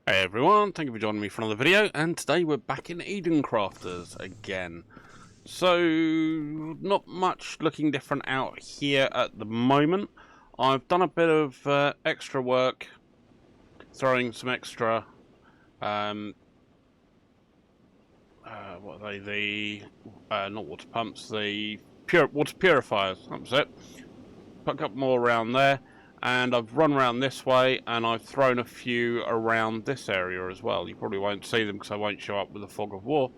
Hey everyone, thank you for joining me for another video, and today we're back in Eden Crafters again. So, not much looking different out here at the moment. I've done a bit of extra work, throwing some extra, what are they, not water pumps, the water purifiers, that was it. Put a couple more around there. And I've run around this way, and I've thrown a few around this area as well. You probably won't see them because I won't show up with a fog of war.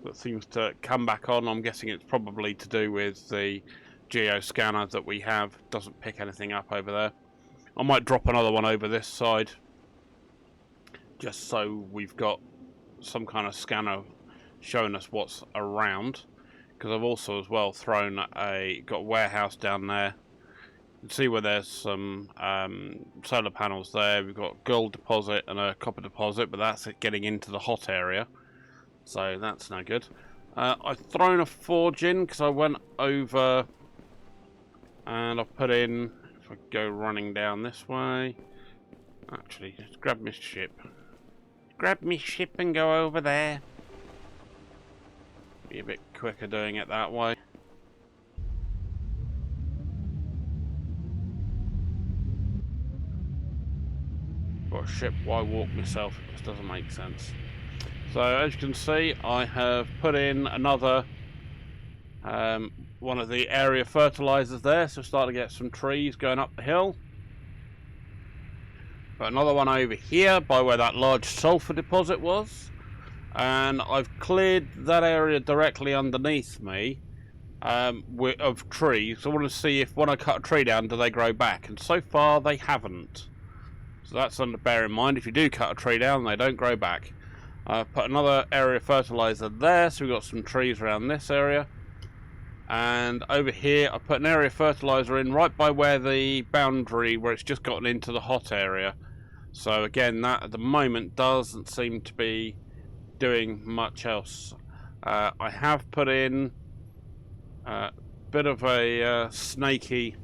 That seems to come back on. I'm guessing it's probably to do with the geo scanner that we have. Doesn't pick anything up over there. I might drop another one over this side, just so we've got some kind of scanner showing us what's around. Because I've also as well thrown got a warehouse down there. See where there's some solar panels there. We've got gold deposit and a copper deposit, but that's it getting into the hot area, so that's no good. I've thrown a forge in because I went over and I've put in, if I go running down this way, actually just grab my ship and go over there. Be a bit quicker doing it that way. Got a ship, why walk myself? It just doesn't make sense. So as you can see, I have put in another one of the area fertilizers there, so starting to get some trees going up the hill. Got another one over here by where that large sulfur deposit was, and I've cleared that area directly underneath me of trees. I want to see if when I cut a tree down, do they grow back, and so far they haven't. So that's something to bear in mind. If you do cut a tree down, they don't grow back. I've put another area of fertilizer there, so we've got some trees around this area. And over here, I put an area of fertilizer in right by where the boundary, where it's just gotten into the hot area. So again, that at the moment doesn't seem to be doing much else. I have put in a bit of a snaky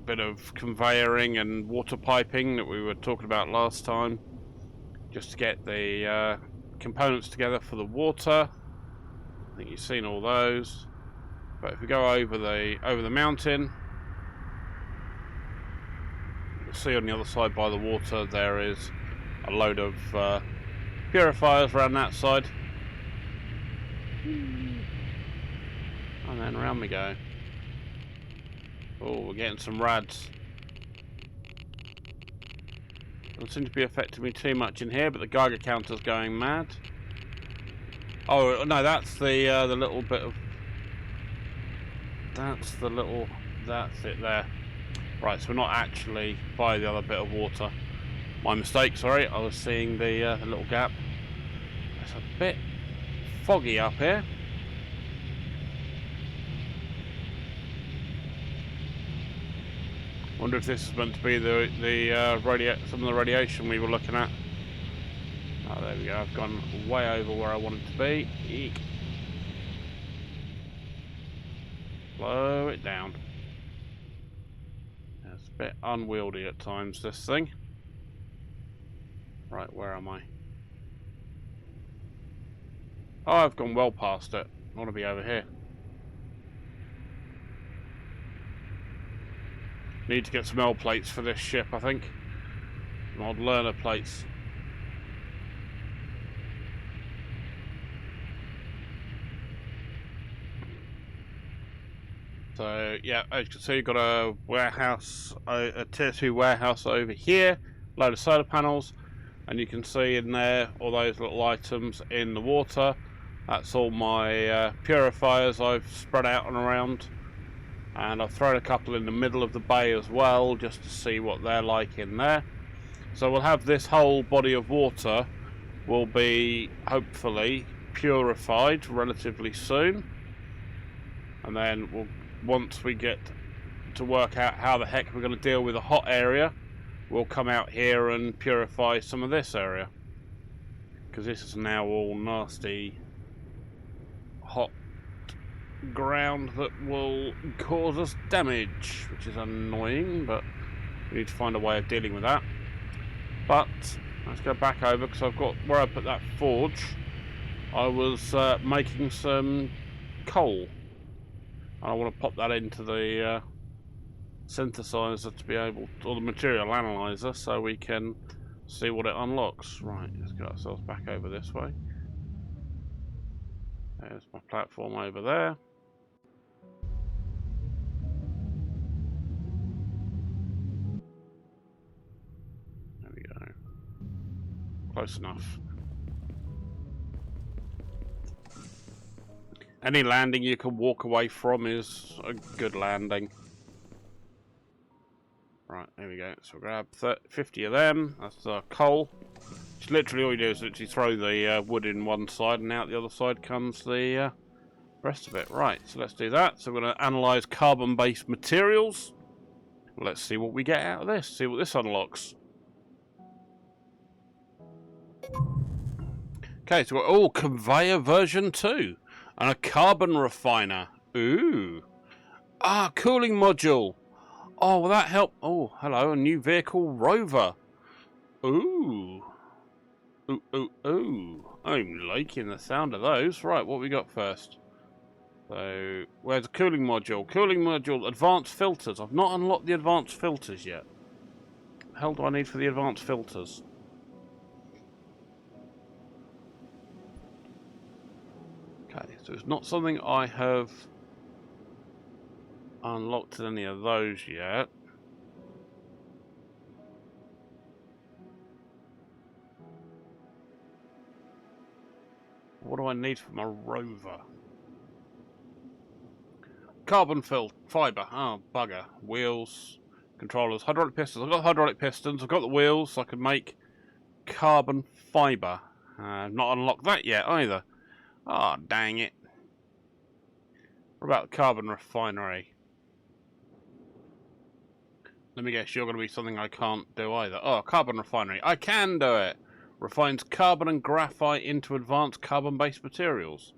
bit of conveyoring and water piping that we were talking about last time, just to get the components together for the water. I think you've seen all those. But if we go over the mountain, you'll see on the other side by the water there is a load of purifiers around that side. And then around we go. Oh, we're getting some rads. Doesn't seem to be affecting me too much in here, but the Geiger counter's going mad. Oh no, that's the little bit of. That's it there. Right, so we're not actually by the other bit of water. My mistake. Sorry, I was seeing the little gap. It's a bit foggy up here. Wonder if this is meant to be some of the radiation we were looking at. Oh, there we go. I've gone way over where I wanted to be. Eek. Slow it down. It's a bit unwieldy at times, this thing. Right, where am I? Oh, I've gone well past it. I want to be over here. Need to get some L plates for this ship, I think. Some odd learner plates. So yeah, as you can see, you've got a warehouse, a tier 2 warehouse over here, load of solar panels, and you can see in there all those little items in the water. That's all my purifiers I've spread out and around. And I've thrown a couple in the middle of the bay as well, just to see what they're like in there. So we'll have this whole body of water will be hopefully purified relatively soon. And then once we get to work out how the heck we're going to deal with the hot area, we'll come out here and purify some of this area. Because this is now all nasty, hot ground that will cause us damage, which is annoying, but we need to find a way of dealing with that. But let's go back over, because I've got where I put that forge. I was making some coal. I want to pop that into the synthesizer to be able to, or the material analyzer, so we can see what it unlocks. Right, let's get ourselves back over this way. There's my platform over there. There we go. Close enough. Any landing you can walk away from is a good landing. Right, there we go. So we'll grab 50 of them. That's coal. Which literally all you do is literally throw the wood in one side, and out the other side comes the rest of it. Right, so let's do that. So we're going to analyse carbon-based materials. Let's see what we get out of this. See what this unlocks. Okay, so we're all conveyor version 2. And a carbon refiner. Ooh. Ah, cooling module. Oh, will that help? Oh, hello, a new vehicle rover. Ooh. Ooh, ooh, ooh. I'm liking the sound of those. Right, what we got first? So, where's the cooling module? Cooling module, advanced filters. I've not unlocked the advanced filters yet. What the hell do I need for the advanced filters? Okay, so it's not something I have unlocked any of those yet. What do I need for my rover? Carbon fibre. Oh, bugger. Wheels, controllers, hydraulic pistons. I've got hydraulic pistons. I've got the wheels, so I can make carbon fibre. I've not unlocked that yet either. Ah, oh, dang it. What about the carbon refinery? Let me guess, you're going to be something I can't do either. Oh, carbon refinery. I can do it! Refines carbon and graphite into advanced carbon-based materials.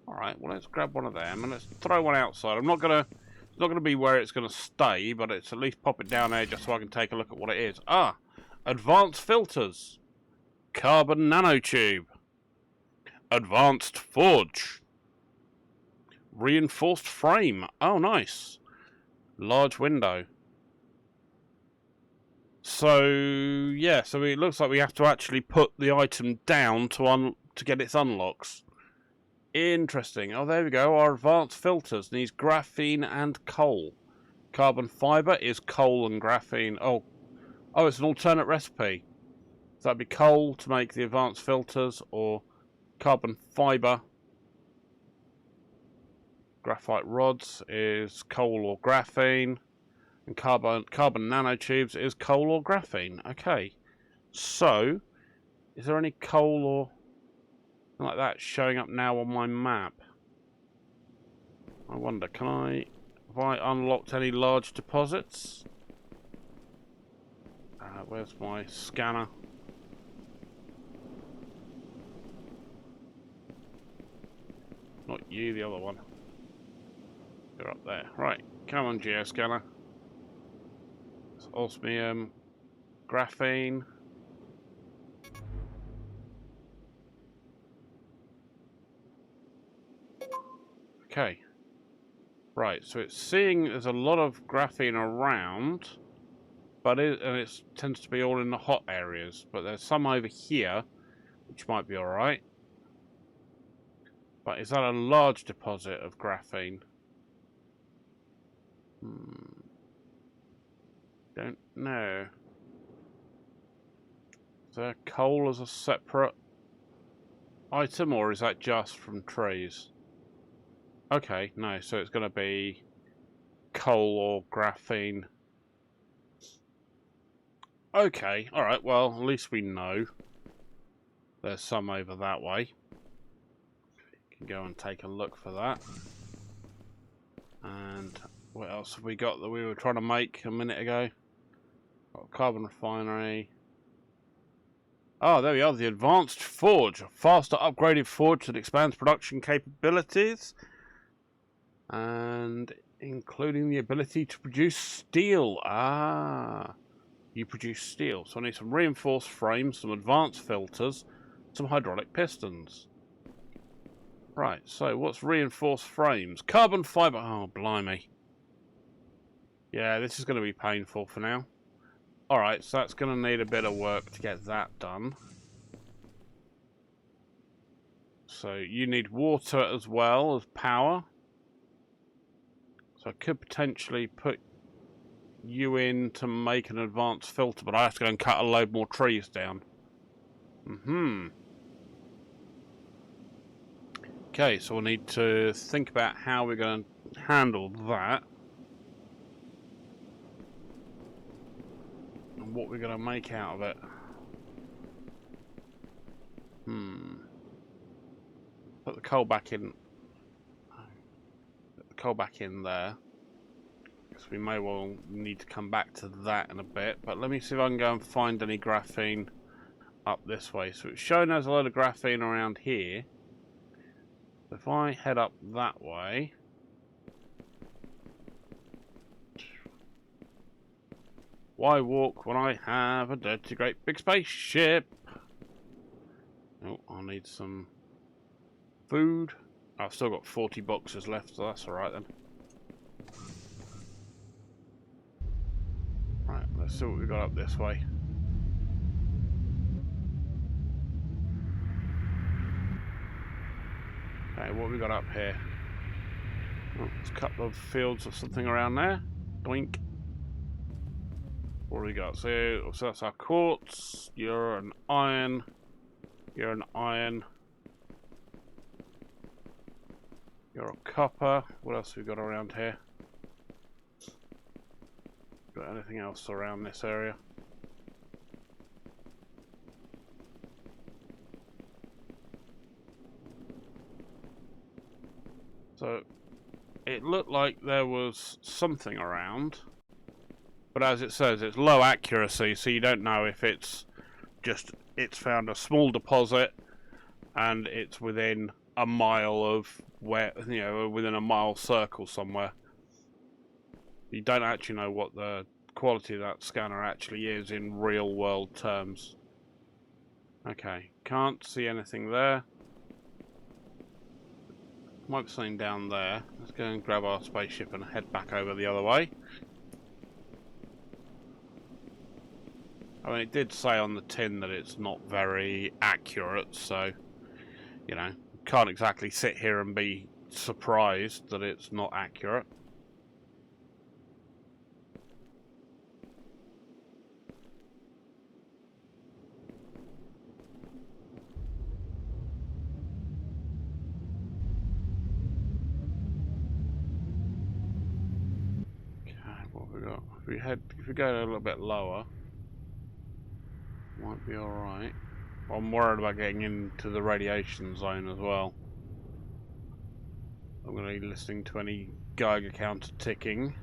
Alright, well let's grab one of them and let's throw one outside. It's not gonna be where it's gonna stay, but it's at least pop it down there just so I can take a look at what it is. Ah, advanced filters. Carbon nanotube. Advanced forge. Reinforced frame. Oh, nice. Large window. So, yeah, so it looks like we have to actually put the item down to get its unlocks. Interesting. Oh, there we go. Our advanced filters needs graphene and coal. Carbon fibre is coal and graphene. Oh, it's an alternate recipe. So that'd be coal to make the advanced filters, or carbon fibre. Graphite rods is coal or graphene. And carbon nanotubes is coal or graphene. Okay. So, is there any coal or like that showing up now on my map? I wonder, have I unlocked any large deposits? Where's my scanner? Not you, the other one. You're up there. Right, come on, geoscanner. It's osmium, graphene. Okay. Right, so it's seeing there's a lot of graphene around, but it tends to be all in the hot areas. But there's some over here, which might be alright. But is that a large deposit of graphene? Don't know. Is there coal as a separate item, or is that just from trees? Okay, no, so it's going to be coal or graphene. Okay, alright, well, at least we know. There's some over that way. Can go and take a look for that. And what else have we got that we were trying to make a minute ago? Got a carbon refinery. Oh, there we are, the advanced forge. A faster upgraded forge that expands production capabilities. And including the ability to produce steel. You produce steel. So I need some reinforced frames, some advanced filters, some hydraulic pistons. Right, so what's reinforced frames? Carbon fiber. Oh, blimey. Yeah, this is going to be painful for now. Alright, so that's going to need a bit of work to get that done. So you need water as well as power. So I could potentially put you in to make an advanced filter, but I have to go and cut a load more trees down. Okay, so we'll need to think about how we're going to handle that. And what we're going to make out of it. Put the coal back in. Put the coal back in there. Because we may well need to come back to that in a bit. But let me see if I can go and find any graphene up this way. So it's showing there's a load of graphene around here. If I head up that way. Why walk when I have a dirty great big spaceship? Oh, I'll need some food. I've still got 40 boxes left, so that's alright then. Right, let's see what we got up this way. Okay, what have we got up here? Oh, there's a couple of fields of something around there. Doink. What do we got? So that's our quartz. You're an iron. You're an iron. You're a copper. What else have we got around here? Got anything else around this area? So it looked like there was something around, but as it says, it's low accuracy, so you don't know if it's found a small deposit and it's within a mile of where, you know, within a mile circle somewhere. You don't actually know what the quality of that scanner actually is in real world terms. Okay, can't see anything there. Might be something down there. Let's go and grab our spaceship and head back over the other way. I mean, it did say on the tin that it's not very accurate, so, you know, can't exactly sit here and be surprised that it's not accurate. If we go a little bit lower, might be alright. I'm worried about getting into the radiation zone as well. I'm going to be listening to any Geiger counter ticking.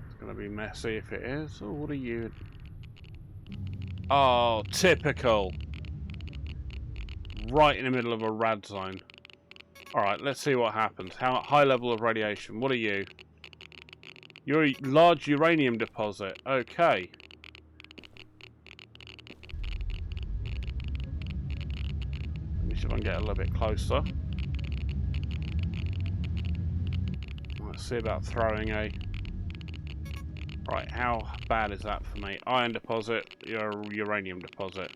It's going to be messy if it is. Oh, what are you? Oh, typical. Right in the middle of a rad zone. Alright, let's see what happens. How high level of radiation? What are you? You're a large uranium deposit. Okay. Let me see if I can get a little bit closer. Let's see about throwing a... Right, how bad is that for me? Iron deposit, your uranium deposit.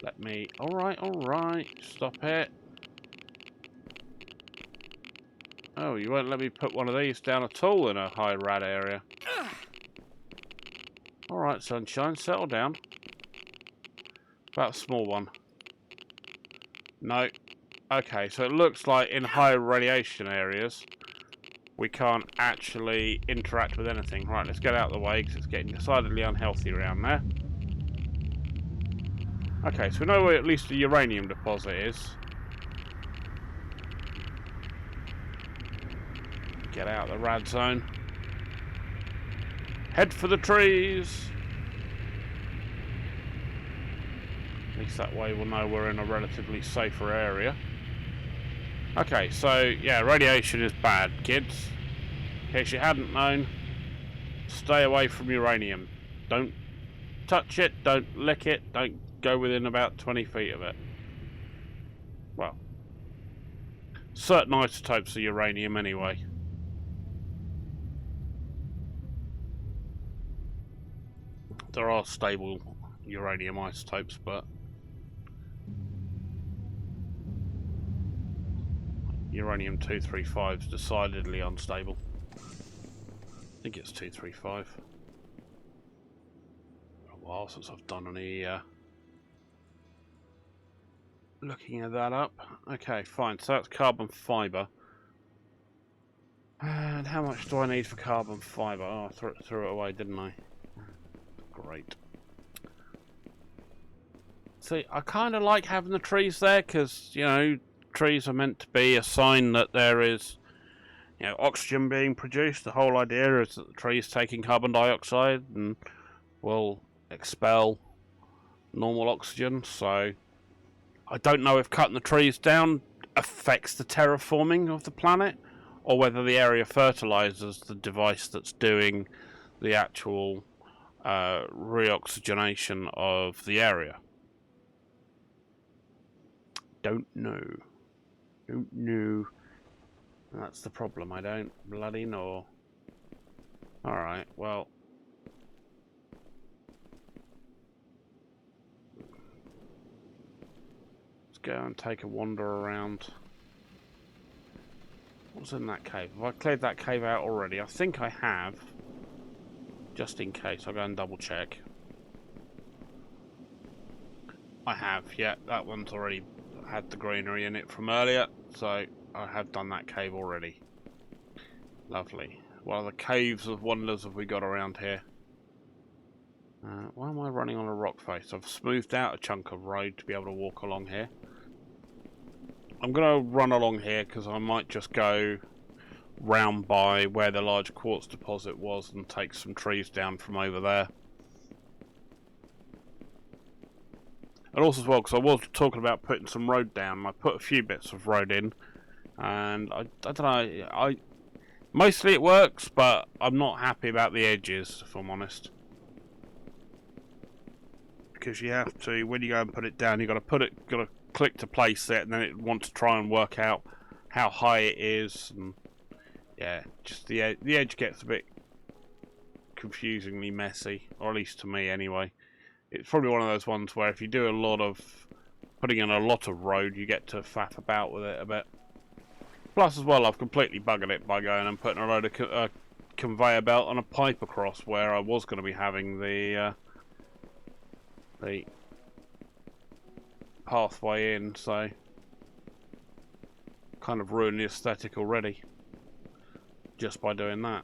Let me... Alright. Stop it. Oh, you won't let me put one of these down at all in a high rad area. Alright, sunshine, settle down. About a small one. No. Okay, so it looks like in high radiation areas, we can't actually interact with anything. Right, let's get out of the way, because it's getting decidedly unhealthy around there. Okay, so we know where at least the uranium deposit is. Get out of the rad zone. Head for the trees. At least that way we'll know we're in a relatively safer area. Okay, so yeah, radiation is bad, kids. In case you hadn't known, stay away from uranium. Don't touch it, don't lick it, don't go within about 20 feet of it. Well, certain isotopes of uranium anyway. There are stable uranium isotopes, but uranium-235 is decidedly unstable. I think it's 235. A while since I've done any looking at that up. Okay, fine. So that's carbon fibre. And how much do I need for carbon fibre? Oh, I threw it away, didn't I? Great. See, I kind of like having the trees there because, you know, trees are meant to be a sign that there is, you know, oxygen being produced. The whole idea is that the tree is taking carbon dioxide and will expel normal oxygen. So I don't know if cutting the trees down affects the terraforming of the planet, or whether the area fertilizers the device that's doing the actual reoxygenation of the area. Don't know. Don't know. That's the problem. I don't bloody know. Alright, well. Let's go and take a wander around. What's in that cave? Have I cleared that cave out already? I think I have. Just in case, I'll go and double check. I have, yeah. That one's already had the greenery in it from earlier, so I have done that cave already. Lovely. What other caves of wonders have we got around here? Why am I running on a rock face? I've smoothed out a chunk of road to be able to walk along here. I'm going to run along here because I might just go round by where the large quartz deposit was and take some trees down from over there. And also as well, because I was talking about putting some road down, I put a few bits of road in, and I don't know, mostly it works, but I'm not happy about the edges, if I'm honest. Because you have to, when you go and put it down, you've got to click to place it, and then it wants to try and work out how high it is, and yeah, just the edge gets a bit confusingly messy, or at least to me anyway. It's probably one of those ones where if you do a lot of putting in a lot of road, you get to faff about with it a bit. Plus as well, I've completely buggered it by going and putting a load of conveyor belt and a pipe across where I was going to be having the pathway in, so kind of ruined the aesthetic already just by doing that.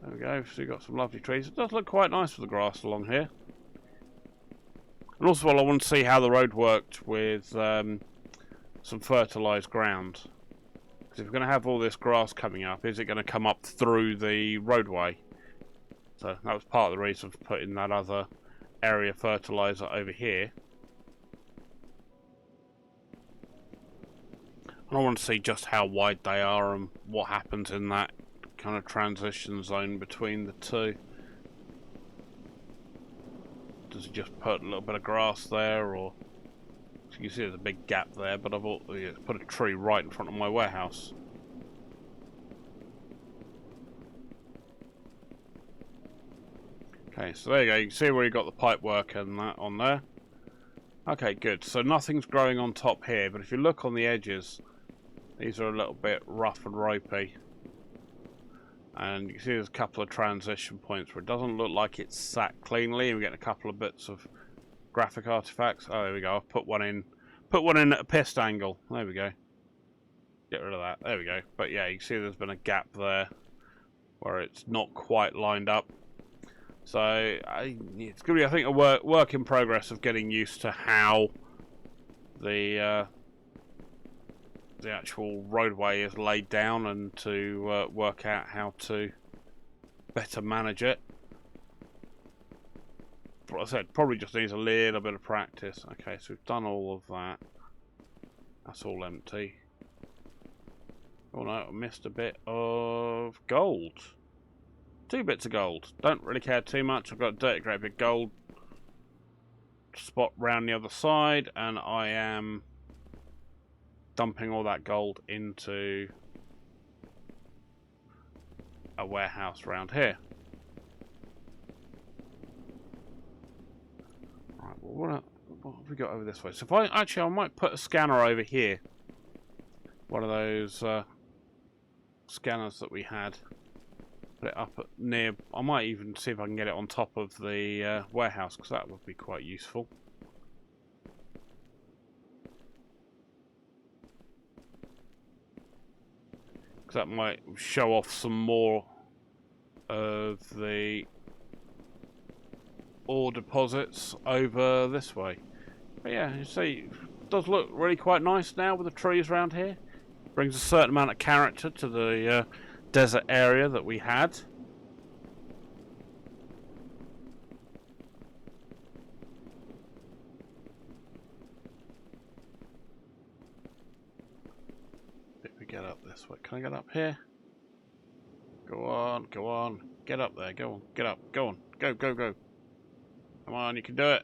There we go, so you've got some lovely trees. It does look quite nice with the grass along here. And also, well, I want to see how the road worked with some fertilised ground. Because if we're going to have all this grass coming up, is it going to come up through the roadway? So that was part of the reason for putting that other area fertiliser over here. And I want to see just how wide they are and what happens in that kind of transition zone between the two. Does it just put a little bit of grass there, or so you can see there's a big gap there, but I've put a tree right in front of my warehouse. Okay, so there you go, you can see where you got the pipe work and that on there. Okay, good, so nothing's growing on top here, but if you look on the edges, these are a little bit rough and ropey. And you can see there's a couple of transition points where it doesn't look like it's sat cleanly, and we're getting a couple of bits of graphic artifacts. Oh, there we go. I've put one in at a pissed angle. There we go. Get rid of that. There we go. But yeah, you can see there's been a gap there where it's not quite lined up. So it's going to be, I think, a work in progress of getting used to how the actual roadway is laid down, and to work out how to better manage it. I said, probably just needs a little bit of practice. Okay, so we've done all of that. That's all empty. Oh no, I missed a bit of gold. 2 bits of gold. Don't really care too much. I've got a dirty great big gold spot round the other side, and I am dumping all that gold into a warehouse around here. Right, well, what have we got over this way? So if I might put a scanner over here. One of those scanners that we had. Put it up near. I might even see if I can get it on top of the warehouse, because that would be quite useful. Because that might show off some more of the ore deposits over this way. But yeah, you see, it does look really quite nice now with the trees around here. Brings a certain amount of character to the desert area that we had. If we get up this way, can I get up here? Go on, go on, get up there, go on, get up, go on, go, go, go. Come on, you can do it.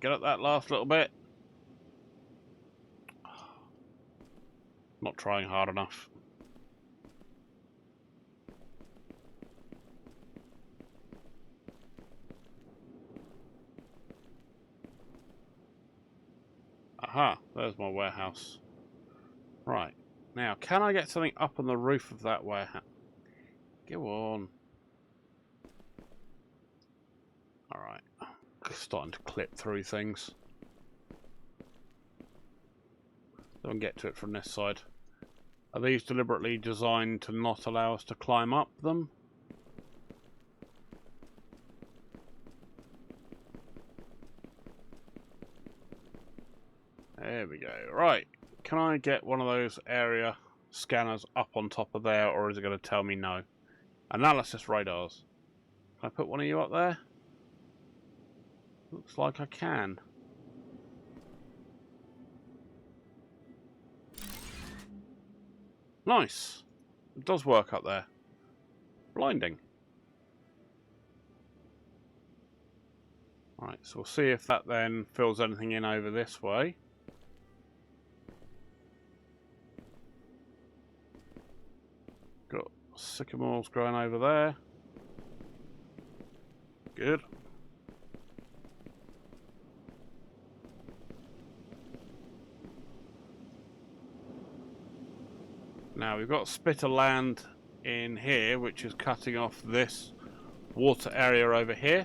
Get up that last little bit. Not trying hard enough. Aha, there's my warehouse. Right, now can I get something up on the roof of that warehouse? Go on. Alright, starting to clip through things. Don't get to it from this side. Are these deliberately designed to not allow us to climb up them? There we go. Right. Can I get one of those area scanners up on top of there, or is it going to tell me no? Analysis radars. Can I put one of you up there? Looks like I can. Nice. It does work up there. Blinding. Right, so we'll see if that then fills anything in over this way. Got sycamores growing over there. Good. Now we've got a spit of land in here which is cutting off this water area over here.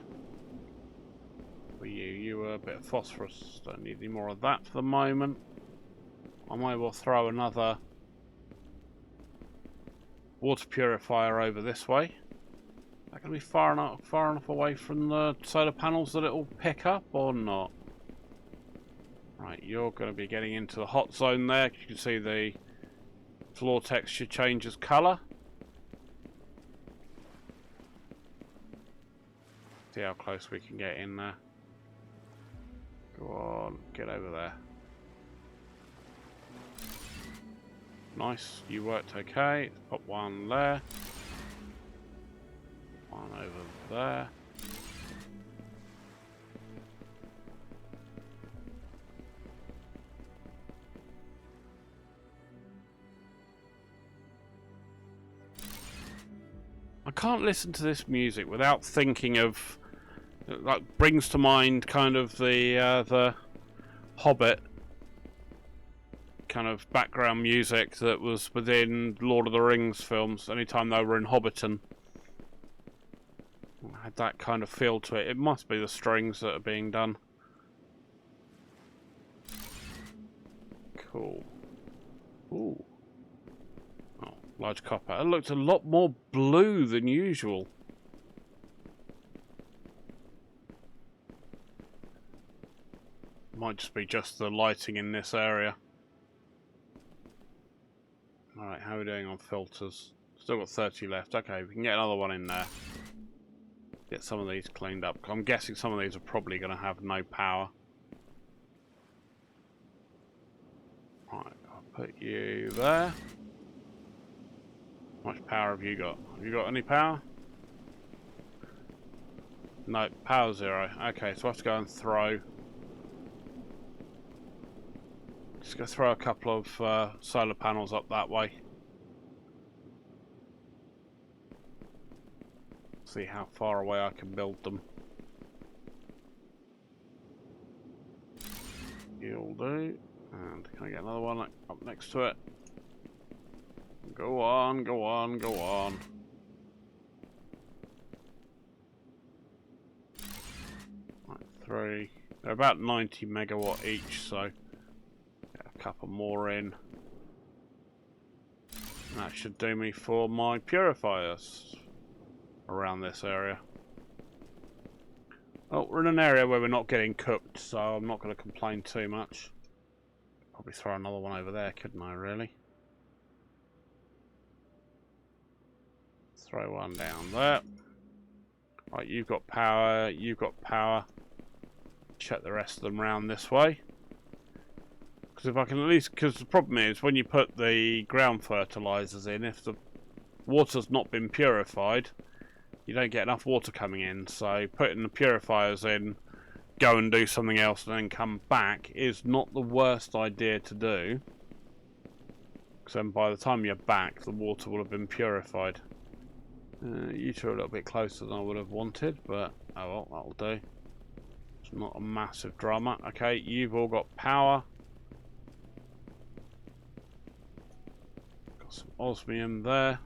For you a bit of phosphorus. Don't need any more of that for the moment. I might well throw another water purifier over this way. Is that going to be far enough away from the solar panels that it will pick up or not? Right, you're going to be getting into the hot zone there. You can see the floor texture changes colour. See how close we can get in there. Go on, get over there. Nice, you worked okay. Put one there. One over there. I can't listen to this music without thinking of, like, brings to mind kind of the Hobbit kind of background music that was within Lord of the Rings films. Anytime they were in Hobbiton, it had that kind of feel to it. It must be the strings that are being done. Cool. Ooh. Oh, large copper. It looked a lot more blue than usual. Might just be just the lighting in this area. Alright, how are we doing on filters? Still got 30 left. Okay, we can get another one in there. Get some of these cleaned up. I'm guessing some of these are probably going to have no power. Right, I'll put you there. How much power have you got? Have you got any power? No, power 0. Okay, so I have to go and throw. Just go throw a couple of solar panels up that way. See how far away I can build them. You'll do. And can I get another one up next to it? Go on, go on, go on. Right, 3. They're about 90 megawatt each, so get a couple more in. That should do me for my purifiers around this area. Well, we're in an area where we're not getting cooked, so I'm not going to complain too much. Probably throw another one over there, couldn't I, really? Throw one down there. Right, you've got power, you've got power. Check the rest of them round this way. Because if I can at least... Because the problem is, when you put the ground fertilizers in, if the water's not been purified, you don't get enough water coming in. So putting the purifiers in, go and do something else and then come back is not the worst idea to do. Because then by the time you're back, the water will have been purified. You two are a little bit closer than I would have wanted, but oh well, that'll do. It's not a massive drama. Okay, you've all got power. Got some osmium there.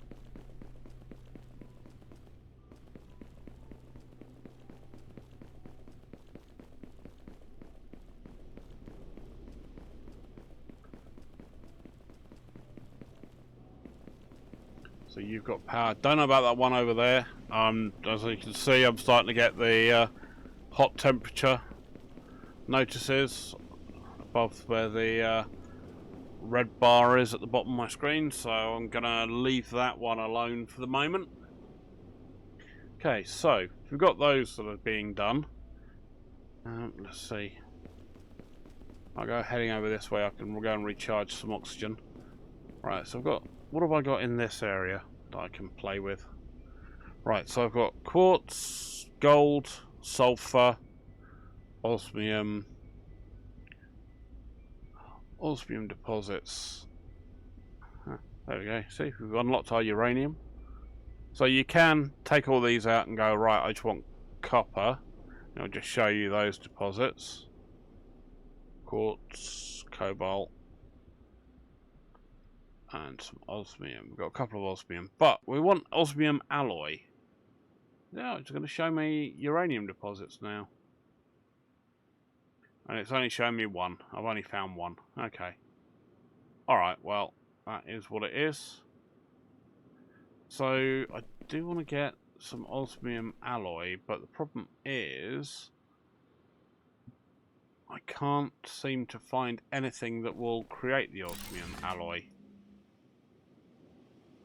So you've got power. Don't know about that one over there. As you can see, I'm starting to get the hot temperature notices above where the red bar is at the bottom of my screen. So I'm going to leave that one alone for the moment. Okay, so we've got those that are being done. Let's see. I'll go heading over this way. I can go and recharge some oxygen. Right, so I've got... What have I got in this area that I can play with? Right, so I've got quartz, gold, sulfur, osmium deposits. There we go. See, we've unlocked our uranium. So you can take all these out and go, right, I just want copper. And I'll just show you those deposits. Quartz, cobalt, and some osmium. We've got a couple of osmium, but we want osmium alloy. Yeah, it's going to show me uranium deposits now. And it's only showing me one. I've only found one. Okay. Alright, well, that is what it is. So, I do want to get some osmium alloy, but the problem is... I can't seem to find anything that will create the osmium alloy.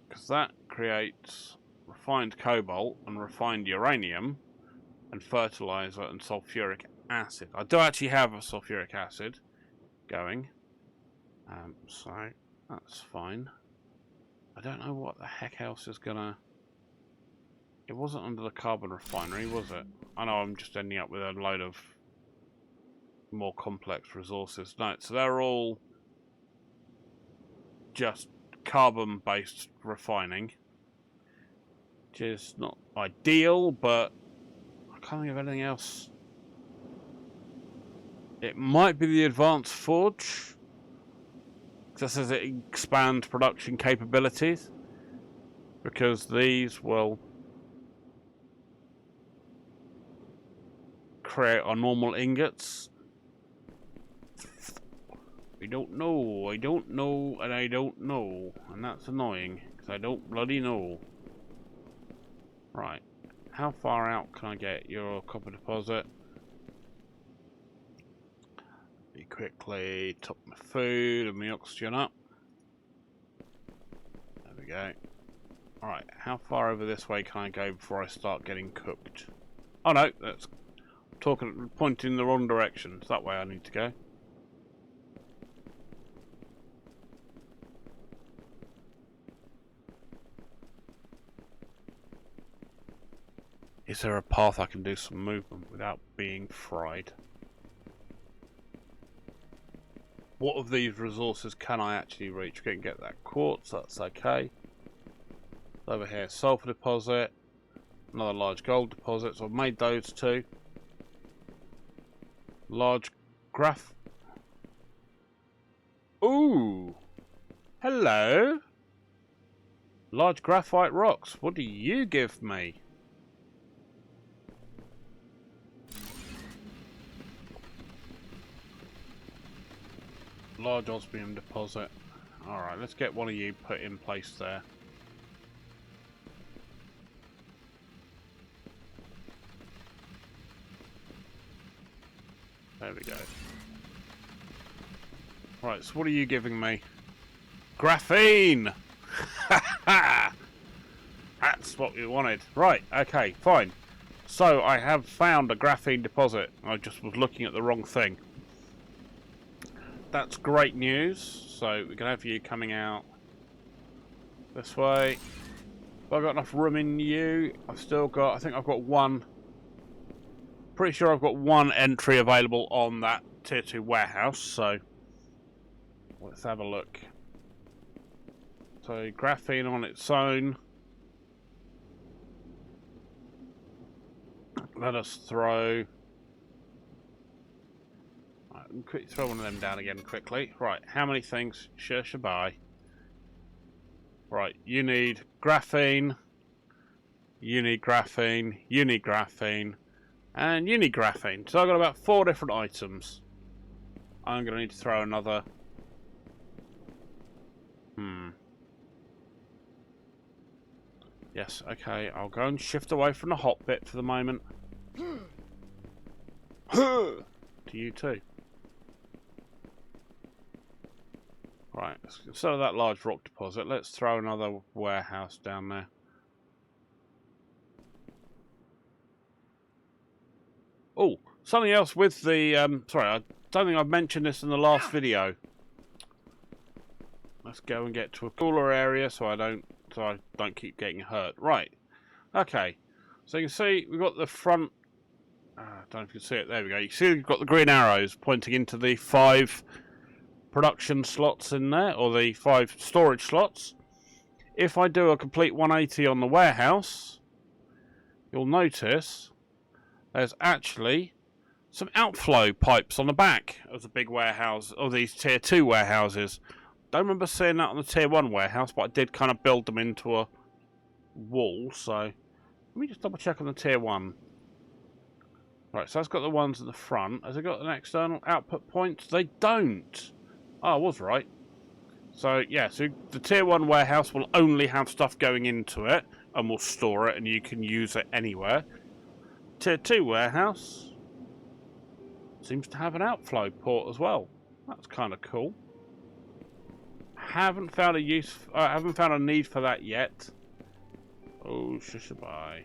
Because that creates refined cobalt and refined uranium and fertilizer and sulfuric acid. I do actually have a sulfuric acid going, so that's fine. I don't know what the heck else is gonna... It wasn't under the carbon refinery, was it? I know I'm just ending up with a load of more complex resources. No, so they're all just carbon-based refining, which is not ideal, but I can't think of anything else. It might be the advanced forge, just as it expands production capabilities, because these will create our normal ingots. I don't know, and I don't know, and that's annoying, because I don't bloody know. Right, how far out can I get your copper deposit? Be quickly top my food and my oxygen up. There we go. Alright, how far over this way can I go before I start getting cooked? Oh no, that's pointing in the wrong direction. It's that way I need to go. Is there a path I can do some movement without being fried? What of these resources can I actually reach? We can get that quartz, that's okay. Over here, sulfur deposit, another large gold deposit, so I've made those two. Large graph. Ooh! Hello! Large graphite rocks, what do you give me? Large osmium deposit. Alright, let's get one of you put in place there. There we go. Right, so what are you giving me? Graphene! That's what we wanted. Right, okay, fine. So, I have found a graphene deposit. I just was looking at the wrong thing. That's great news. So, we can have you coming out this way. Have I got enough room in you? I've still got, I think I've got one. Pretty sure I've got one entry available on that tier 2 warehouse, so let's have a look. So graphene on its own. Let us throw. Right, throw one of them down again quickly. Right, how many things? Sure, buy. Right, you need graphene. You need graphene. You need graphene. And you need graphene. So I've got about 4 different items. I'm going to need to throw another. Yes, okay. I'll go and shift away from the hot bit for the moment. To you too. Right, instead of that large rock deposit, let's throw another warehouse down there. Oh, something else with the, sorry, I don't think I've mentioned this in the last video. Let's go and get to a cooler area so I don't keep getting hurt. Right, okay. So you can see we've got the front, I don't know if you can see it, there we go. You can see we've got the green arrows pointing into the 5 production slots in there, or the 5 storage slots. If I do a complete 180 on the warehouse, you'll notice there's actually some outflow pipes on the back of the big warehouse, of these tier 2 warehouses. Don't remember seeing that on the tier 1 warehouse, but I did kind of build them into a wall, so let me just double check on the tier 1. Right, so that's got the ones at the front. Has it got an external output point? They don't. Oh, I was right. So, yeah, so the tier 1 warehouse will only have stuff going into it, and will store it, and you can use it anywhere. Tier 2 warehouse seems to have an outflow port as well. That's kind of cool. Haven't found a need for that yet. Oh, shushabai.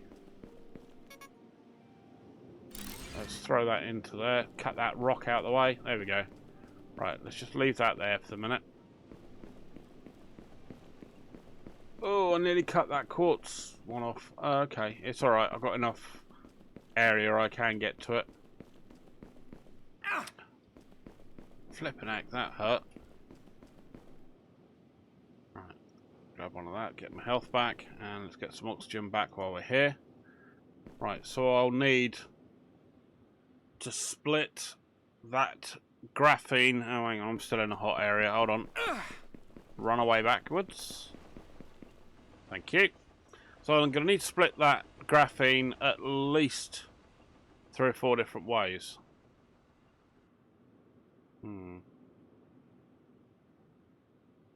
Let's throw that into there. Cut that rock out of the way. There we go. Right, let's just leave that there for the minute. Oh, I nearly cut that quartz one off. Okay, it's alright. I've got enough area I can get to it. Flipping heck, that hurt. Right, grab one of that, get my health back, and let's get some oxygen back while we're here. Right, so I'll need to split that graphene. Oh, hang on, I'm still in a hot area. Hold on. Run away backwards. Thank you. So I'm going to need to split that graphene at least 3 or 4 different ways.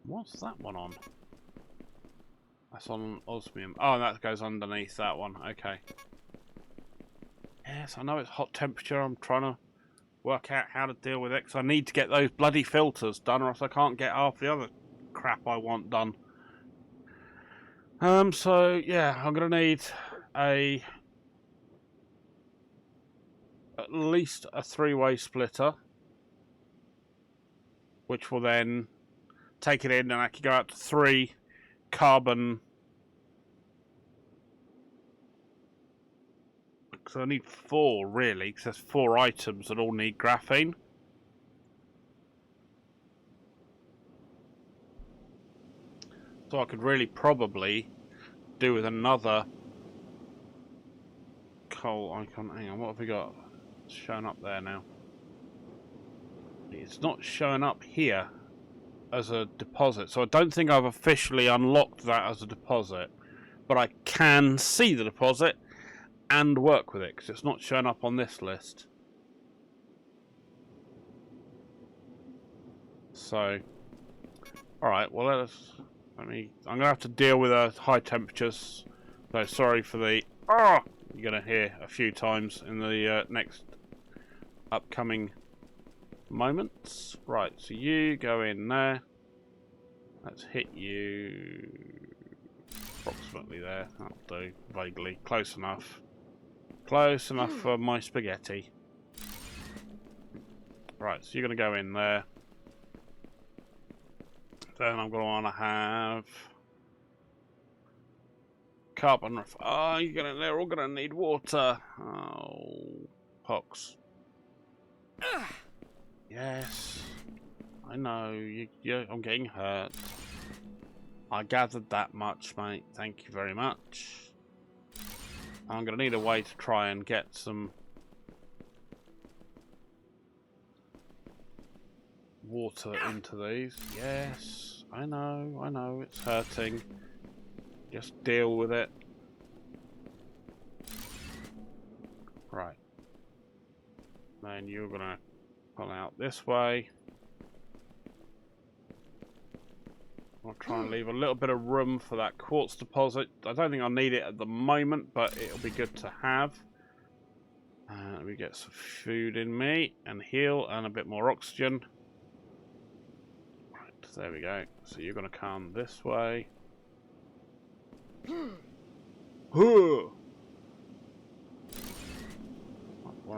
What's that one on? That's on osmium. Oh, that goes underneath that one. Okay. Yes, I know it's hot temperature. I'm trying to work out how to deal with it, because I need to get those bloody filters done, or else I can't get half the other crap I want done. So, yeah, I'm going to need a at least a 3-way splitter, which will then take it in, and I can go out to 3 carbon. So I need 4 really, because there's 4 items that all need graphene. So I could really probably do with another coal icon. Hang on, what have we got? It's showing up there now. It's not showing up here as a deposit, so I don't think I've officially unlocked that as a deposit, but I can see the deposit and work with it because it's not showing up on this list. So, all right, well I'm gonna have to deal with high temperatures. So sorry for the you're gonna hear a few times in the next upcoming moments. Right, so you go in there. Let's hit you approximately there. That'll do. Vaguely. Close enough. Close enough for my spaghetti. Right, so you're going to go in there. Then I'm going to want to have carbon. Oh, they're all going to need water. Oh, pox. Yes. I know, I'm getting hurt. I gathered that much, mate. Thank you very much. I'm going to need a way to try and get some water into these. Yes, I know, it's hurting. Just deal with it. Right. Then you're going to pull out this way. I'll try and leave a little bit of room for that quartz deposit. I don't think I'll need it at the moment, but it'll be good to have. Let me get some food in me and heal and a bit more oxygen. Right, there we go. So you're going to come this way. One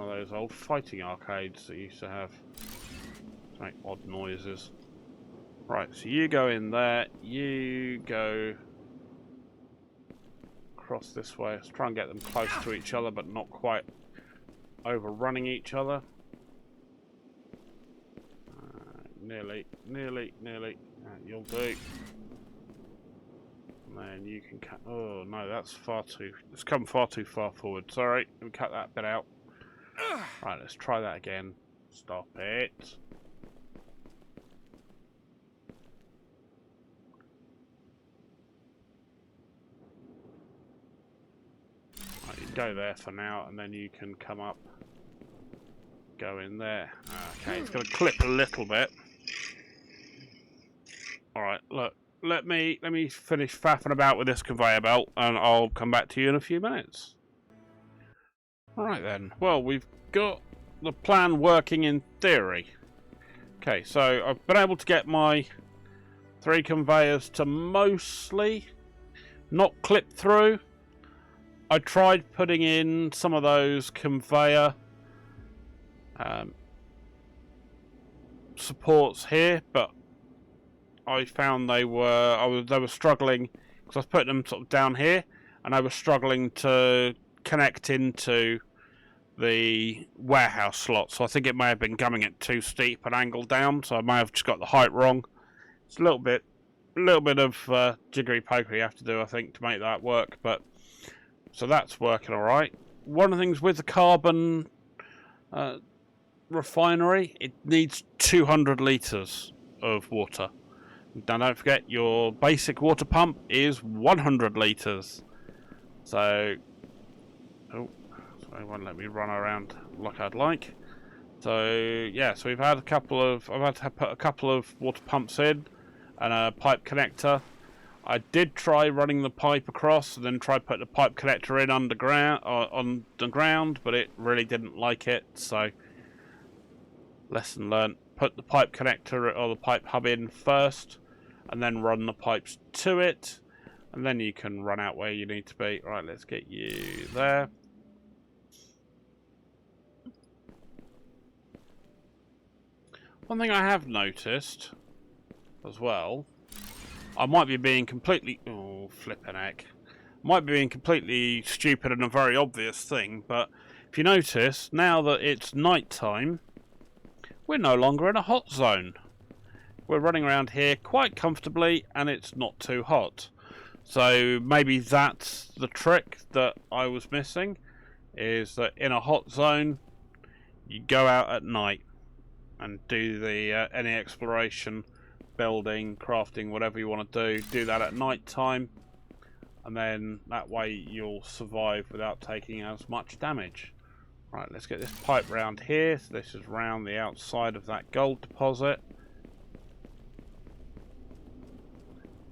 of those old fighting arcades that used to have to make odd noises. Right, so you go in there, you go across this way. Let's try and get them close to each other, but not quite overrunning each other. Nearly. You'll do. And then you can cut. Oh no, that's far too. It's come far too far forward. Sorry, let me cut that bit out. Right, let's try that again. Stop it. Go there for now, and then you can come up, go in there. Okay, it's going to clip a little bit. All right, look, let me finish faffing about with this conveyor belt, and I'll come back to you in a few minutes. All right then. Well, we've got the plan working in theory. Okay, so I've been able to get my 3 conveyors to mostly not clip through. I tried putting in some of those conveyor supports here, but I found they were struggling because I was putting them sort of down here, and I was struggling to connect into the warehouse slot. So I think it may have been coming at too steep an angle down, so I may have just got the height wrong. It's a little bit of jiggery pokery you have to do, I think, to make that work, but. So that's working all right. One of the things with the carbon refinery, it needs 200 litres of water. Now don't forget, your basic water pump is 100 litres. So, so it won't let me run around like I'd like. So yeah, so we've had I've had to put a couple of water pumps in and a pipe connector. I did try running the pipe across, and then try putting the pipe connector in underground on the ground, but it really didn't like it. So, lesson learnt: put the pipe connector or the pipe hub in first, and then run the pipes to it, and then you can run out where you need to be. Right, let's get you there. One thing I have noticed as well, I might be being completely... Oh, flippin' heck. Might be being completely stupid and a very obvious thing, but if you notice, now that it's night time, we're no longer in a hot zone. We're running around here quite comfortably and it's not too hot. So maybe that's the trick that I was missing, is that in a hot zone, you go out at night and do the any exploration, building, crafting, whatever you want to do that at night time, and then that way you'll survive without taking as much damage. Right, let's get this pipe round here. So this is round the outside of that gold deposit.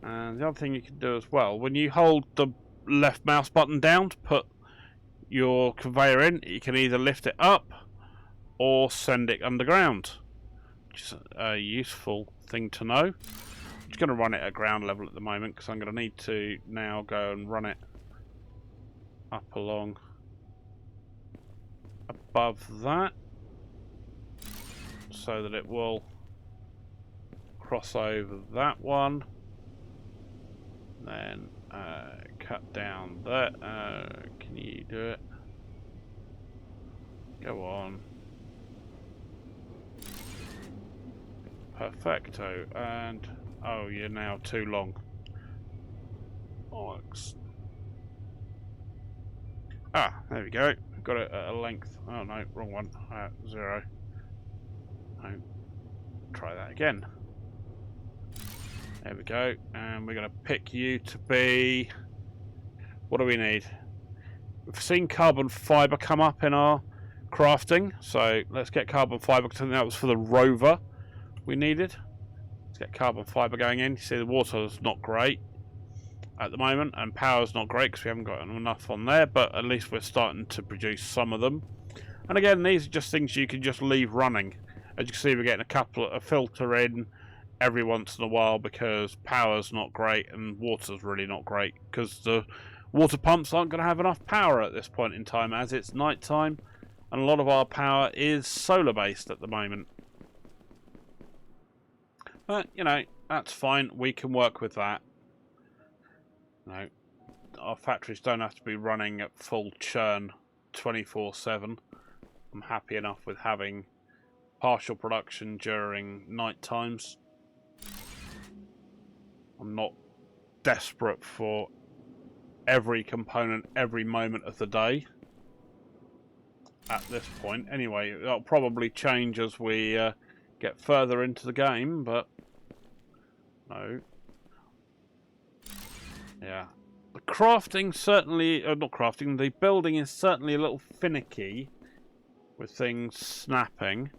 And the other thing you can do as well, when you hold the left mouse button down to put your conveyor in, you can either lift it up or send it underground, which is a useful thing to know. I'm just going to run it at ground level at the moment because I'm going to need to now go and run it up along above that so that it will cross over that one. Then cut down that. Can you do it? Go on. Perfecto. And oh, you're now too long. Bollocks. Ah, there we go. Got it at a length. Oh no, wrong one. 0. No. Try that again. There we go, and we're going to pick you to be... What do we need? We've seen carbon fibre come up in our crafting, so let's get carbon fibre, because I think that was for the rover we needed. Let's get carbon fibre going in. You see the water's not great at the moment, and power's not great because we haven't got enough on there, but at least we're starting to produce some of them. And again, these are just things you can just leave running. As you can see, we're getting a filter in every once in a while because power's not great and water's really not great because the water pumps aren't going to have enough power at this point in time as it's night time, and a lot of our power is solar based at the moment. But you know, that's fine, we can work with that. No, our factories don't have to be running at full churn 24/7. I'm happy enough with having partial production during night times. I'm not desperate for every component every moment of the day at this point. Anyway, that'll probably change as we get further into the game, but no. Yeah. The crafting certainly, not crafting, the building is certainly a little finicky with things snapping.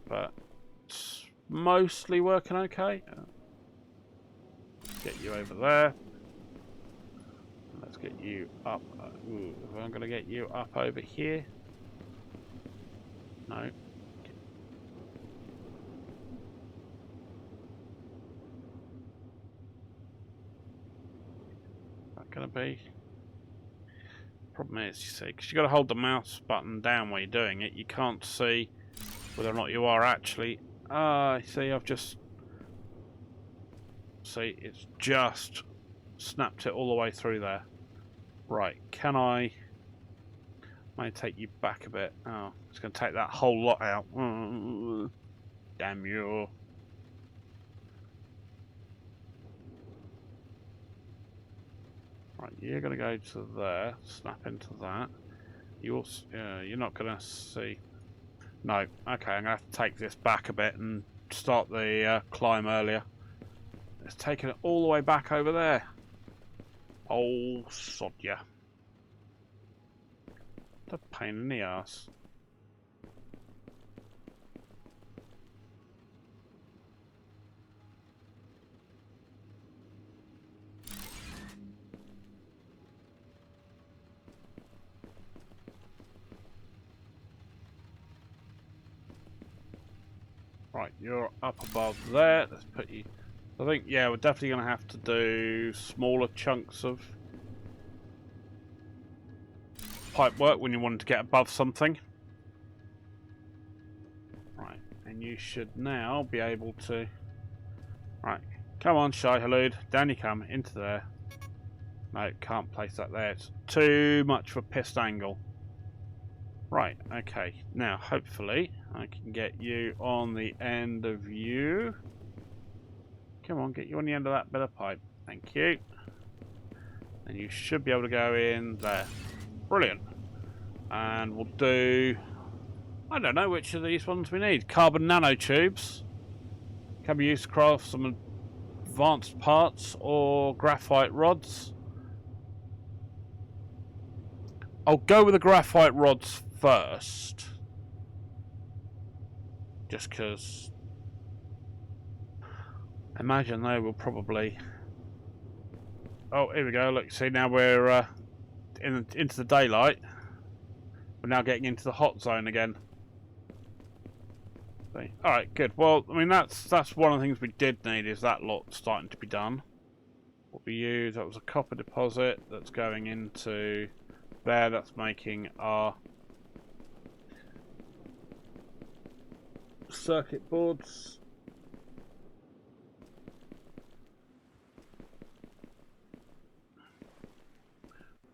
But it's mostly working okay. Get you over there. Let's get you up. Ooh, I'm going to get you up over here. No. That going to be? Problem is, you see, because you've got to hold the mouse button down while you're doing it. You can't see whether or not you are actually. See, I've just. See, it's just snapped it all the way through there. Right, can I take you back a bit? Oh, it's going to take that whole lot out. Damn you. Right, you're going to go to there, snap into that. You're not going to see. No, okay, I'm going to have to take this back a bit and start the climb earlier. It's taking it all the way back over there. Oh, sod ya. What a pain in the ass. Right, you're up above there. Let's put you... I think, yeah, we're definitely going to have to do smaller chunks of pipe work when you want to get above something. And you should now be able to... Right, come on, Shai Halud. Down you come, into there. No, can't place that there. It's too much of a pissed angle. Right, okay. Now, hopefully, I can get you on the end of you. Come on, get you on the end of that bit of pipe. Thank you. And you should be able to go in there. Brilliant. And we'll do... I don't know which of these ones we need. Carbon nanotubes. Can be used to craft some advanced parts or graphite rods. I'll go with the graphite rods first. Just because... imagine they will probably... Oh, here we go. Look, see, now we're into the daylight. We're now getting into the hot zone again. See? All right, good. Well, I mean, that's one of the things we did need, is that lot starting to be done. What we used, that was a copper deposit that's going into there. That's making our circuit boards.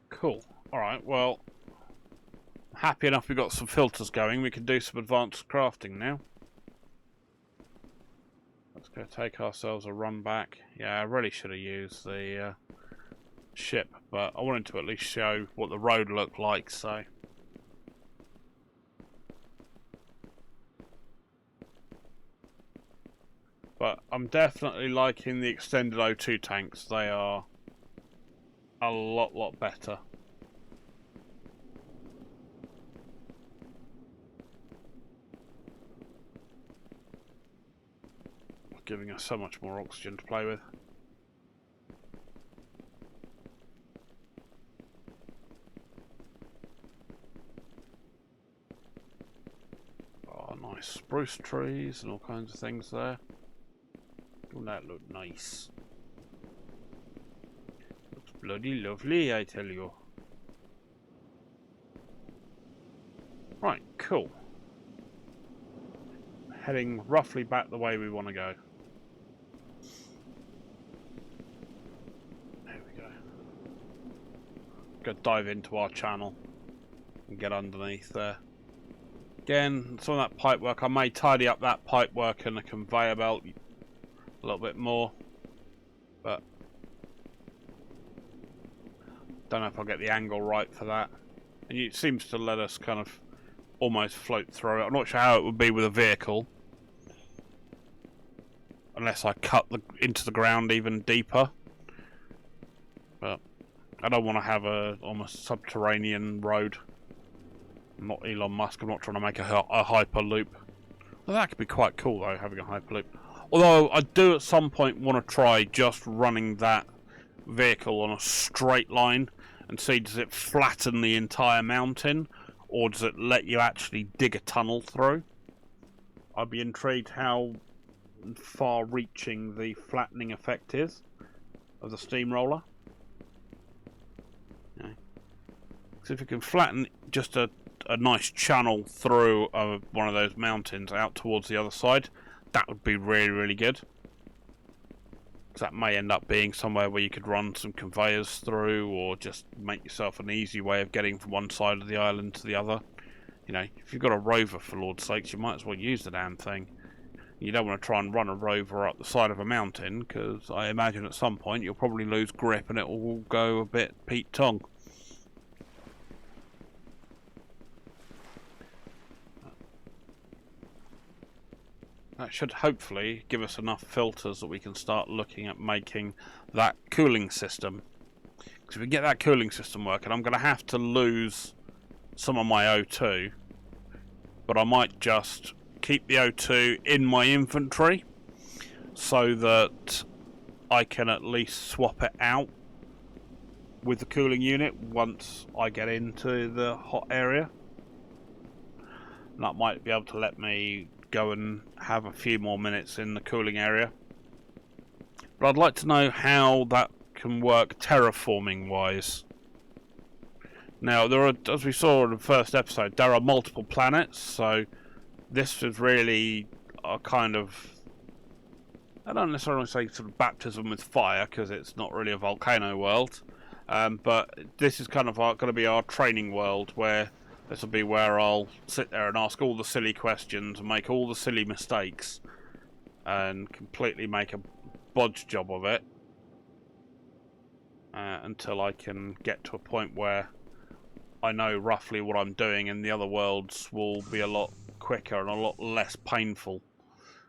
Cool. Alright, well, happy enough we've got some filters going. We can do some advanced crafting now. Let's go take ourselves a run back. Yeah, I really should have used the ship, but I wanted to at least show what the road looked like, so... But I'm definitely liking the extended O2 tanks. They are a lot better. Giving us so much more oxygen to play with. Oh, nice spruce trees and all kinds of things there. Doesn't that look nice? Looks bloody lovely, I tell you. Right, cool. Heading roughly back the way we want to go. There we go. Go dive into our channel and get underneath there. Again, some of that pipe work, I may tidy up that pipe work and the conveyor belt a little bit more, but don't know if I'll get the angle right for that. And it seems to let us kind of almost float through it. I'm not sure how it would be with a vehicle, unless I cut into the ground even deeper. But I don't want to have a almost subterranean road. I'm not Elon Musk. I'm not trying to make a hyperloop. Well, that could be quite cool though, having a hyperloop. Although I do at some point want to try just running that vehicle on a straight line and see, does it flatten the entire mountain, or does it let you actually dig a tunnel through? I'd be intrigued how far-reaching the flattening effect is of the steamroller. Yeah. So if you can flatten just a nice channel through one of those mountains out towards the other side, that would be really good. Because that may end up being somewhere where you could run some conveyors through, or just make yourself an easy way of getting from one side of the island to the other. You know, if you've got a rover, for Lord's sakes, you might as well use the damn thing. You don't want to try and run a rover up the side of a mountain, because I imagine at some point you'll probably lose grip and it will go a bit Pete Tong. That should hopefully give us enough filters that we can start looking at making that cooling system. Because if we get that cooling system working, I'm going to have to lose some of my O2. But I might just keep the O2 in my inventory so that I can at least swap it out with the cooling unit once I get into the hot area. And that might be able to let me go and have a few more minutes in the cooling area. But I'd like to know how that can work terraforming wise. Now, there are, as we saw in the first episode, there are multiple planets, so this is really are kind of, I don't necessarily say sort of baptism with fire, because it's not really a volcano world, but this is kind of going to be our training world, where this will be where I'll sit there and ask all the silly questions and make all the silly mistakes and completely make a bodge job of it until I can get to a point where I know roughly what I'm doing, and the other worlds will be a lot quicker and a lot less painful.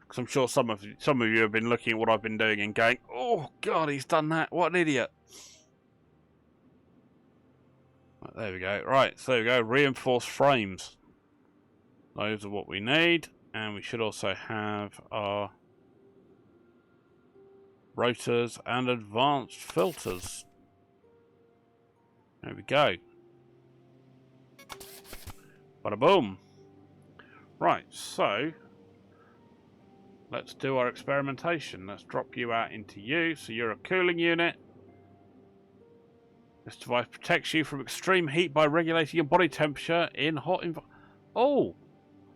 Because I'm sure some of you have been looking at what I've been doing and going, "Oh God, he's done that! What an idiot!" Right, there we go. Right, so there we go. Reinforced frames. Those are what we need, and we should also have our rotors and advanced filters. There we go. Bada boom. Right, so let's do our experimentation. Let's drop you out into you. So you're a cooling unit. This device protects you from extreme heat by regulating your body temperature in hot environments. Oh,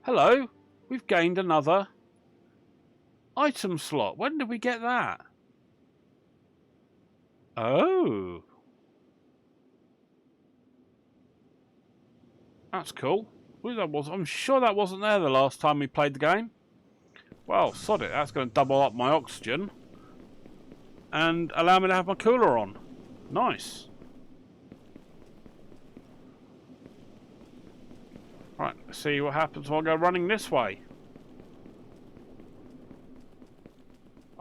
hello. We've gained another item slot. When did we get that? Oh. That's cool. I'm sure that wasn't there the last time we played the game. Well, sod it. That's going to double up my oxygen and allow me to have my cooler on. Nice. Right, let's see what happens when I go running this way.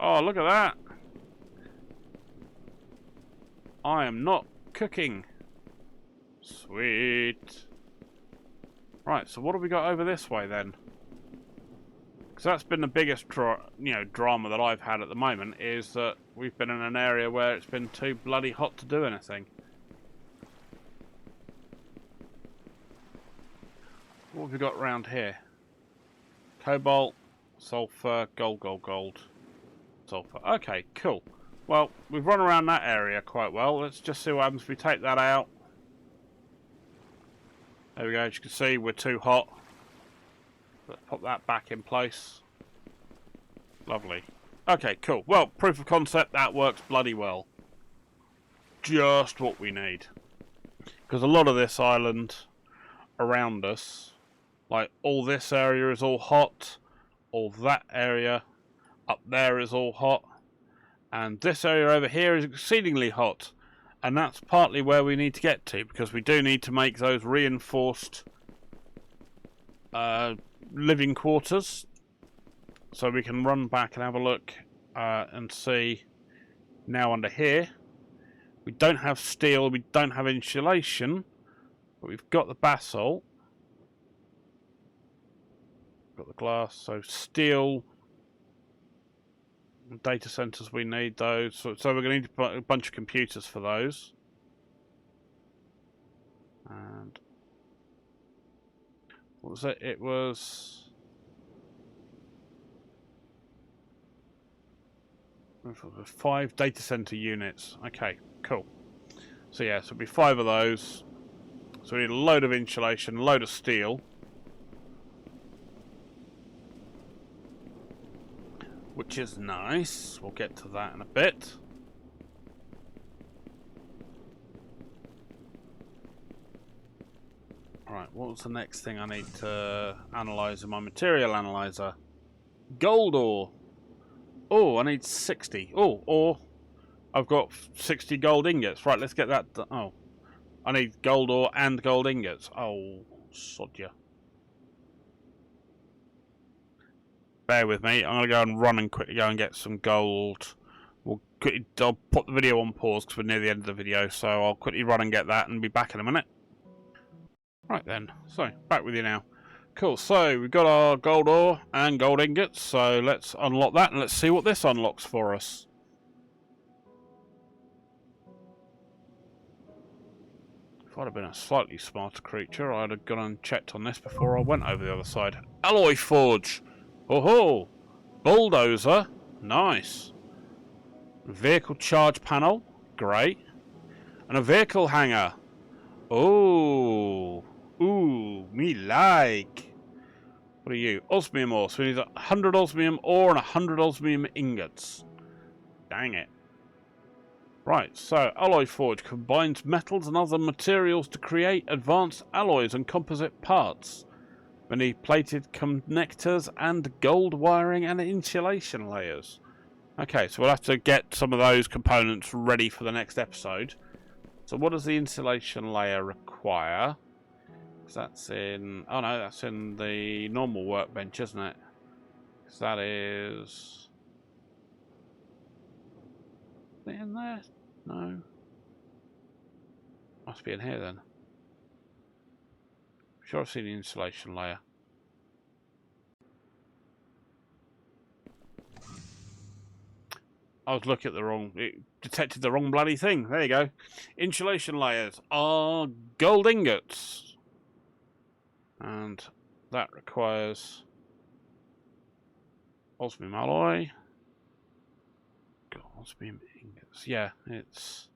Oh, look at that. I am not cooking. Sweet. Right, so what have we got over this way then? Because that's been the biggest drama that I've had at the moment, is that we've been in an area where it's been too bloody hot to do anything. What have we got around here? Cobalt, sulfur, gold, sulfur. Okay, cool. Well, we've run around that area quite well. Let's just see what happens if we take that out. There we go, as you can see, we're too hot. Let's pop that back in place. Lovely. Okay, cool. Well, proof of concept, that works bloody well. Just what we need. Because a lot of this island around us, like all this area is all hot, all that area up there is all hot, and this area over here is exceedingly hot. And that's partly where we need to get to, because we do need to make those reinforced living quarters. So we can run back and have a look and see. Now under here, we don't have steel, we don't have insulation, but we've got the basalt. Got the glass, so steel. Data centers, we need those. So we're going to need a bunch of computers for those. And what was it? It was 5 data center units. Okay, cool. So yeah, so it'll be 5 of those. So we need a load of insulation, a load of steel. Which is nice. We'll get to that in a bit. Right, what was the next thing I need to analyze in my material analyzer? Gold ore. Oh, I need 60. Oh, or I've got 60 gold ingots. Right, let's get that. Oh, I need gold ore and gold ingots. Oh, sod ya. Bear with me. I'm going to go and run and quickly go and get some gold. I'll put the video on pause because we're near the end of the video, so I'll quickly run and get that and be back in a minute. Right then, so back with you now. Cool, so we've got our gold ore and gold ingots, so let's unlock that and let's see what this unlocks for us. If I'd have been a slightly smarter creature, I'd have gone and checked on this before I went over the other side. Alloy forge! Oh-ho! Bulldozer. Nice. Vehicle charge panel. Great. And a vehicle hanger. Oh. Ooh, me like. What are you? Osmium ore. So we need 100 osmium ore and 100 osmium ingots. Dang it. Right, so Alloy Forge combines metals and other materials to create advanced alloys and composite parts. Many plated connectors and gold wiring and insulation layers. Okay, so we'll have to get some of those components ready for the next episode. So what does the insulation layer require? Because that's in... Oh no, that's in the normal workbench, isn't it? Because that is... Is it in there? No. Must be in here then. I'm sure I've seen the insulation layer. I was looking at the wrong... It detected the wrong bloody thing. There you go. Insulation layers are gold ingots. And that requires osmium alloy. Osmium ingots. Yeah, it's...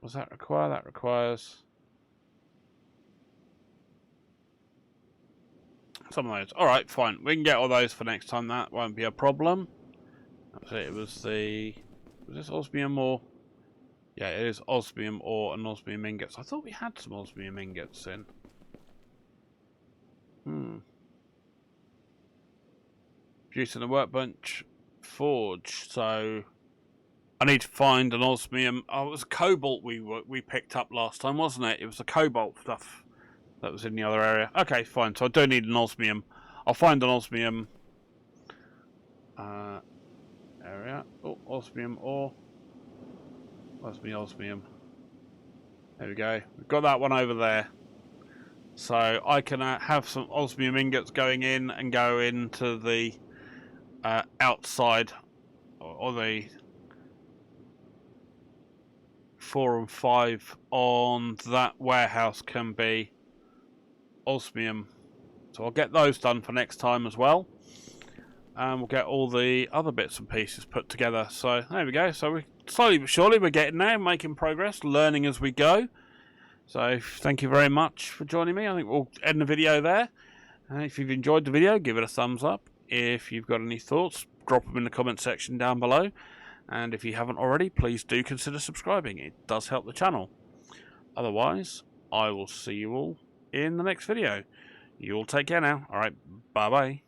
What does that require? That requires... some of those. Alright, fine. We can get all those for next time. That won't be a problem. That's it. It was the... Was this osmium ore? Yeah, it is osmium ore and osmium ingots. I thought we had some osmium ingots in. Producing the workbench forge. So... I need to find an osmium... Oh, it was cobalt we picked up last time, wasn't it? It was the cobalt stuff that was in the other area. Okay, fine. So I do need an osmium. I'll find an osmium area. Oh, osmium ore. Osmium. There we go. We've got that one over there. So I can have some osmium ingots going in and go into the outside or the 4 and 5 on that warehouse can be osmium. So I'll get those done for next time as well. And we'll get all the other bits and pieces put together. So there we go. So we slowly but surely we're getting there, making progress, learning as we go. So thank you very much for joining me. I think we'll end the video there. If you've enjoyed the video, give it a thumbs up. If you've got any thoughts, drop them in the comment section down below. And if you haven't already, please do consider subscribing. It does help the channel. Otherwise, I will see you all in the next video. You all take care now. Alright, bye-bye.